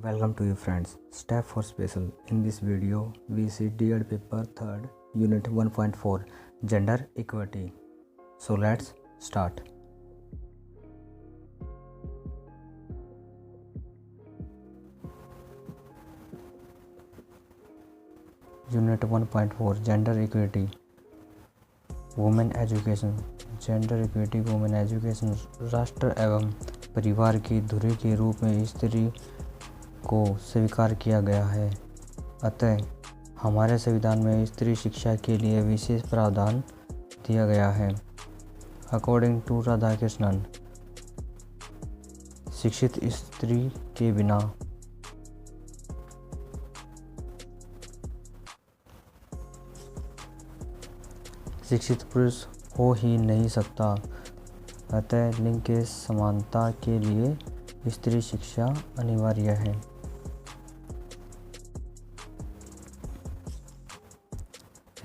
Welcome to you friends. Step for special. In this video, we see DED paper 3rd, unit 1.4, gender equality. So let's start. Unit 1.4, gender equality. Women education. Gender equity women education राष्ट्र एवं परिवार की धुरी के रूप में स्त्री को स्वीकार किया गया है। अतः हमारे संविधान में स्त्री शिक्षा के लिए विशेष प्रावधान दिया गया है। अकॉर्डिंग टू राधाकृष्णन, शिक्षित स्त्री के बिना शिक्षित पुरुष हो ही नहीं सकता। अतः लिंग के समानता के लिए स्त्री शिक्षा अनिवार्य है।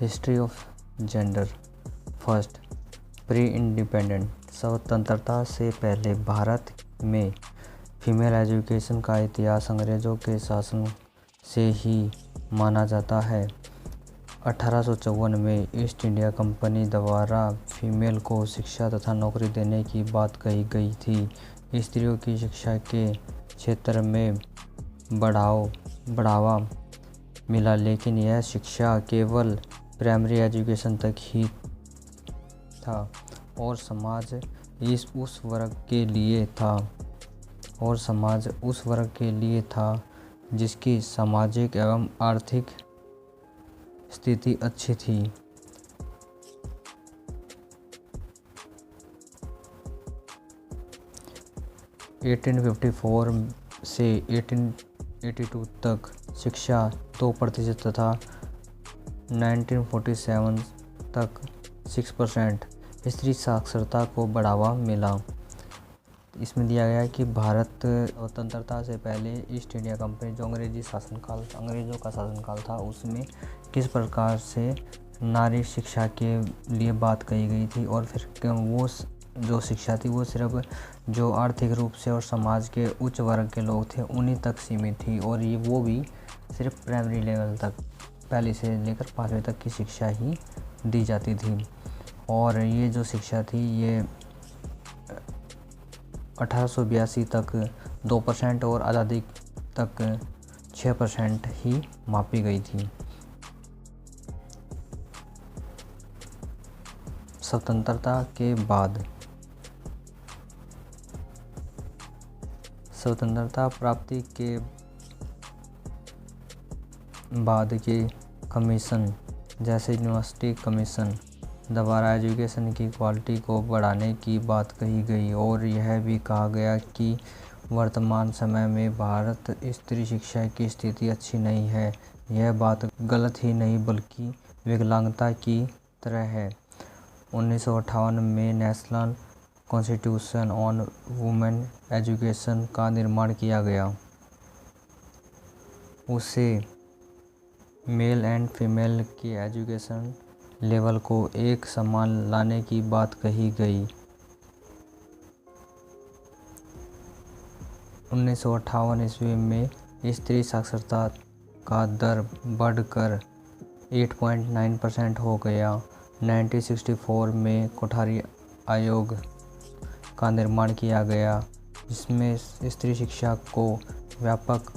History of gender. First, pre independent. स्वतंत्रता से पहले भारत में फीमेल एजुकेशन का इतिहास अंग्रेजों के शासन से ही माना जाता है। 1854 में ईस्ट इंडिया कंपनी द्वारा फीमेल को शिक्षा तथा नौकरी देने की बात कही गई थी। स्त्रियों की शिक्षा के क्षेत्र में बढ़ावा मिला, लेकिन यह शिक्षा केवल प्राइमरी एजुकेशन तक ही था और समाज उस वर्ग के लिए था जिसकी सामाजिक एवं आर्थिक स्थिति अच्छी थी। (1854) से 1882 तक शिक्षा 2% तथा 1947 तक 6% स्त्री साक्षरता को बढ़ावा मिला। इसमें दिया गया है कि भारत स्वतंत्रता से पहले ईस्ट इंडिया कंपनी जो अंग्रेज़ों का शासनकाल था, उसमें किस प्रकार से नारी शिक्षा के लिए बात कही गई थी और फिर वो जो शिक्षा थी वो सिर्फ जो आर्थिक रूप से और समाज के उच्च वर्ग के लोग थे उन्हीं तक सीमित थी और वो भी सिर्फ प्राइमरी लेवल तक, पहली से लेकर 5वीं तक की शिक्षा ही दी जाती थी। और ये जो शिक्षा थी ये 1882 तक 2% और आज़ादी तक 6% ही मापी गई थी। स्वतंत्रता के बाद. स्वतंत्रता प्राप्ति के बाद के कमीशन जैसे यूनिवर्सिटी कमीशन द्वारा एजुकेशन की क्वालिटी को बढ़ाने की बात कही गई और यह भी कहा गया कि वर्तमान समय में भारत स्त्री शिक्षा की स्थिति अच्छी नहीं है। यह बात गलत ही नहीं बल्कि विकलांगता की तरह है। 1958 में national constitution on women education का निर्माण किया गया। उसे मेल एंड फीमेल की एजुकेशन लेवल को एक समान लाने की बात कही गई। 1958 ईस्वी में स्त्री साक्षरता का दर बढ़कर 8.9% हो गया। 1964 में कोठारी आयोग का निर्माण किया गया जिसमें स्त्री शिक्षा को व्यापक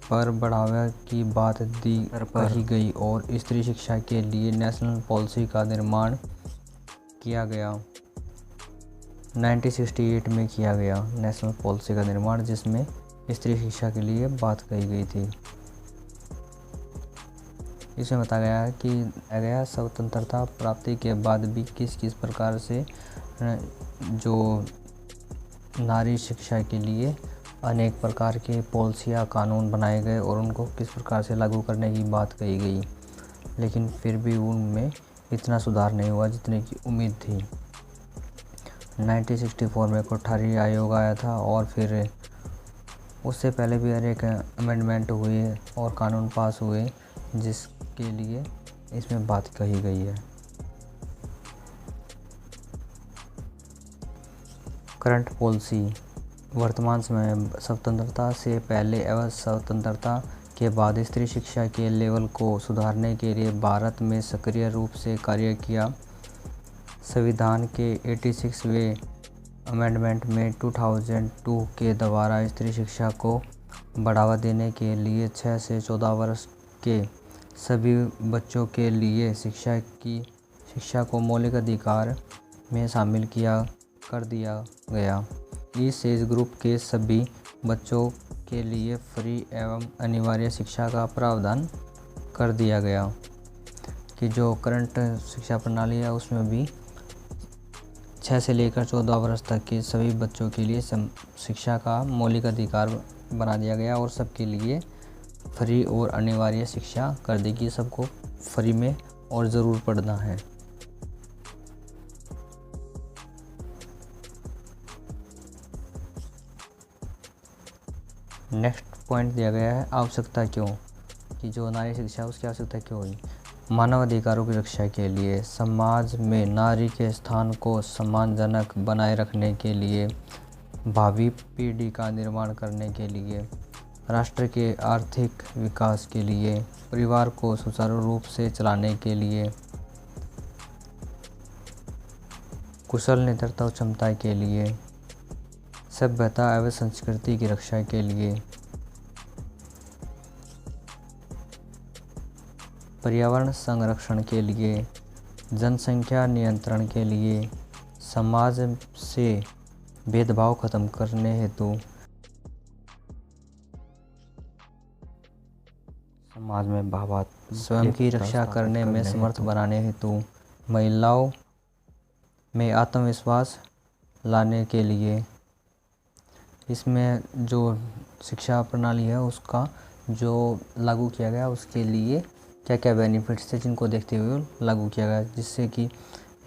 पर बढ़ावे की बात कही गई और स्त्री शिक्षा के लिए नेशनल पॉलिसी का निर्माण किया गया। 1968 में किया गया नेशनल पॉलिसी का निर्माण जिसमें स्त्री शिक्षा के लिए बात कही गई थी। इसमें बताया गया स्वतंत्रता प्राप्ति के बाद भी किस किस प्रकार से जो नारी शिक्षा के लिए अनेक प्रकार के पॉलिसियाँ कानून बनाए गए और उनको किस प्रकार से लागू करने की बात कही गई, लेकिन फिर भी उनमें इतना सुधार नहीं हुआ जितने की उम्मीद थी। 1964 में कोठारी आयोग आया था और फिर उससे पहले भी अनेक अमेंडमेंट हुए और कानून पास हुए जिसके लिए इसमें बात कही गई है। करंट पॉलिसी वर्तमान समय में स्वतंत्रता से पहले एवं स्वतंत्रता के बाद स्त्री शिक्षा के लेवल को सुधारने के लिए भारत में सक्रिय रूप से कार्य किया। संविधान के 86वें अमेंडमेंट में 2002 के द्वारा स्त्री शिक्षा को बढ़ावा देने के लिए 6 से 14 वर्ष के सभी बच्चों के लिए शिक्षा को मौलिक अधिकार में शामिल कर दिया गया। इस एज ग्रुप के सभी बच्चों के लिए फ्री एवं अनिवार्य शिक्षा का प्रावधान कर दिया गया कि जो करंट शिक्षा प्रणाली है उसमें भी 6 से लेकर 14 वर्ष तक के सभी बच्चों के लिए शिक्षा का मौलिक अधिकार बना दिया गया और सबके लिए फ्री और अनिवार्य शिक्षा कर दी कि सबको फ्री में और ज़रूर पढ़ना है। नेक्स्ट पॉइंट दिया गया है आवश्यकता क्यों, कि जो नारी शिक्षा है उसकी आवश्यकता क्यों हुई। मानव अधिकारों की रक्षा के लिए, समाज में नारी के स्थान को सम्मानजनक बनाए रखने के लिए, भावी पीढ़ी का निर्माण करने के लिए, राष्ट्र के आर्थिक विकास के लिए, परिवार को सुचारू रूप से चलाने के लिए, कुशल नेतृत्व क्षमता के लिए, सभ्यता एवं संस्कृति की रक्षा के लिए, पर्यावरण संरक्षण के लिए, जनसंख्या नियंत्रण के लिए, समाज से भेदभाव खत्म करने हेतु, समाज में भावात्मक स्वयं की रक्षा करने में समर्थ बनाने हेतु, महिलाओं में आत्मविश्वास लाने के लिए। इसमें जो शिक्षा प्रणाली है उसका जो लागू किया गया उसके लिए क्या क्या बेनिफिट्स थे जिनको देखते हुए लागू किया गया, जिससे कि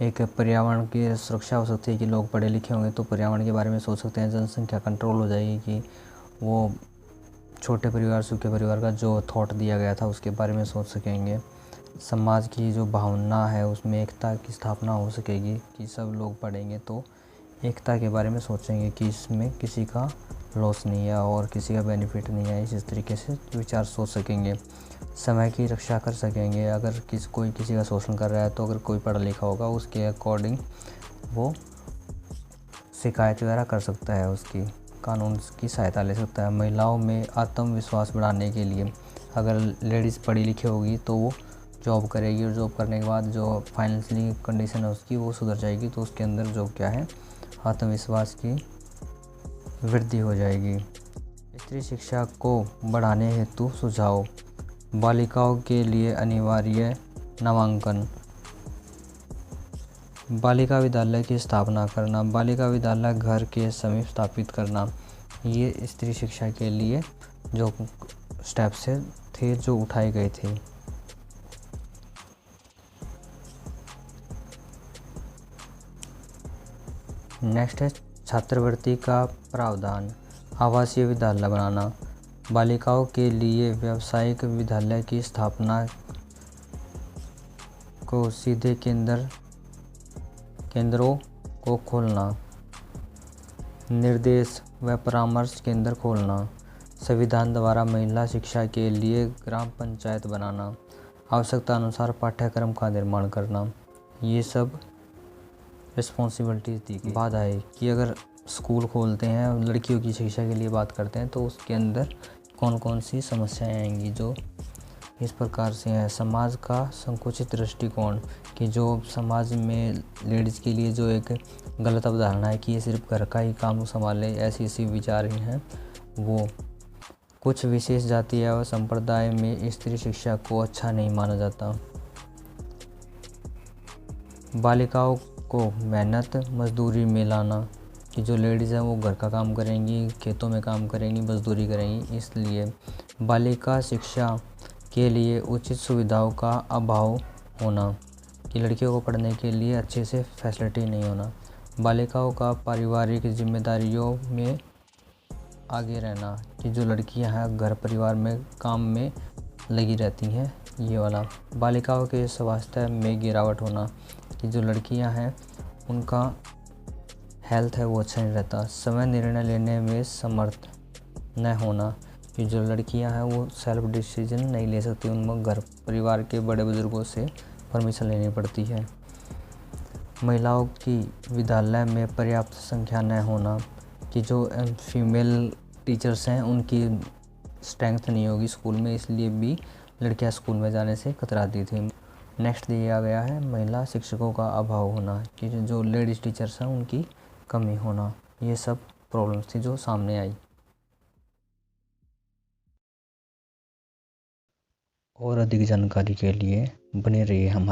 एक पर्यावरण की सुरक्षा हो सकती है कि लोग पढ़े लिखे होंगे तो पर्यावरण के बारे में सोच सकते हैं, जनसंख्या कंट्रोल हो जाएगी कि वो छोटे परिवार सूखे परिवार का जो थॉट दिया गया था उसके बारे में सोच सकेंगे। समाज की जो भावना है उसमें एकता की स्थापना हो सकेगी कि सब लोग पढ़ेंगे तो एकता के बारे में सोचेंगे कि इसमें किसी का लॉस नहीं है और किसी का बेनिफिट नहीं है, इस तरीके से विचार सोच सकेंगे। समय की रक्षा कर सकेंगे, अगर कोई किसी का शोषण कर रहा है तो अगर कोई पढ़ा लिखा होगा उसके अकॉर्डिंग वो शिकायत वगैरह कर सकता है, उसकी कानून की सहायता ले सकता है। महिलाओं में आत्मविश्वास बढ़ाने के लिए अगर लेडीज़ पढ़ी लिखी होगी तो वो जॉब करेगी और जॉब करने के बाद जो फाइनेंशियली कंडीशन है उसकी वो सुधर जाएगी तो उसके अंदर जो क्या है आत्मविश्वास की वृद्धि हो जाएगी। स्त्री शिक्षा को बढ़ाने हेतु सुझाव, बालिकाओं के लिए अनिवार्य नामांकन, बालिका विद्यालय की स्थापना करना, बालिका विद्यालय घर के समीप स्थापित करना, ये स्त्री शिक्षा के लिए जो स्टेप्स थे जो उठाए गए थे। नेक्स्ट है छात्रवृत्ति का प्रावधान, आवासीय विद्यालय बनाना, बालिकाओं के लिए व्यावसायिक विद्यालय की स्थापना को सीधे केंद्रों को खोलना, निर्देश व परामर्श केंद्र खोलना, संविधान द्वारा महिला शिक्षा के लिए ग्राम पंचायत बनाना, आवश्यकता अनुसार पाठ्यक्रम का निर्माण करना, ये सब रिस्पॉन्सिबिलिटीज़ दी गई। बाधाएं कि अगर स्कूल खोलते हैं लड़कियों की शिक्षा के लिए बात करते हैं तो उसके अंदर कौन कौन सी समस्याएं आएंगी जो इस प्रकार से हैं। समाज का संकुचित दृष्टिकोण, कि जो समाज में लेडीज़ के लिए जो एक गलत अवधारणा है कि ये सिर्फ घर का ही काम संभाले, ऐसी विचार ही हैं वो। कुछ विशेष जाति और संप्रदाय में स्त्री शिक्षा को अच्छा नहीं माना जाता। बालिकाओं को मेहनत मजदूरी में लाना, कि जो लेडीज़ हैं वो घर का काम करेंगी, खेतों में काम करेंगी, मजदूरी करेंगी, इसलिए बालिका शिक्षा के लिए उचित सुविधाओं का अभाव होना, कि लड़कियों को पढ़ने के लिए अच्छे से फैसिलिटी नहीं होना, बालिकाओं का पारिवारिक जिम्मेदारियों में आगे रहना, कि जो लड़कियां हैं घर परिवार में काम में लगी रहती हैं, ये वाला। बालिकाओं के स्वास्थ्य में गिरावट होना, कि जो लड़कियां हैं उनका हेल्थ है वो अच्छा नहीं रहता, समय निर्णय लेने में समर्थ न होना, कि जो लड़कियां हैं वो सेल्फ डिसीजन नहीं ले सकती, उनको घर परिवार के बड़े बुजुर्गों से परमिशन लेनी पड़ती है। महिलाओं की विद्यालय में पर्याप्त संख्या न होना, कि जो फीमेल टीचर्स हैं उनकी स्ट्रेंथ नहीं होगी स्कूल में, इसलिए भी लड़कियां स्कूल में जाने से कतराती थी। नेक्स्ट दिया गया है महिला शिक्षकों का अभाव होना, कि जो लेडीज़ टीचर्स हैं उनकी कमी होना। ये सब प्रॉब्लम्स थी जो सामने आई। और अधिक जानकारी के लिए बने रहिए हमारे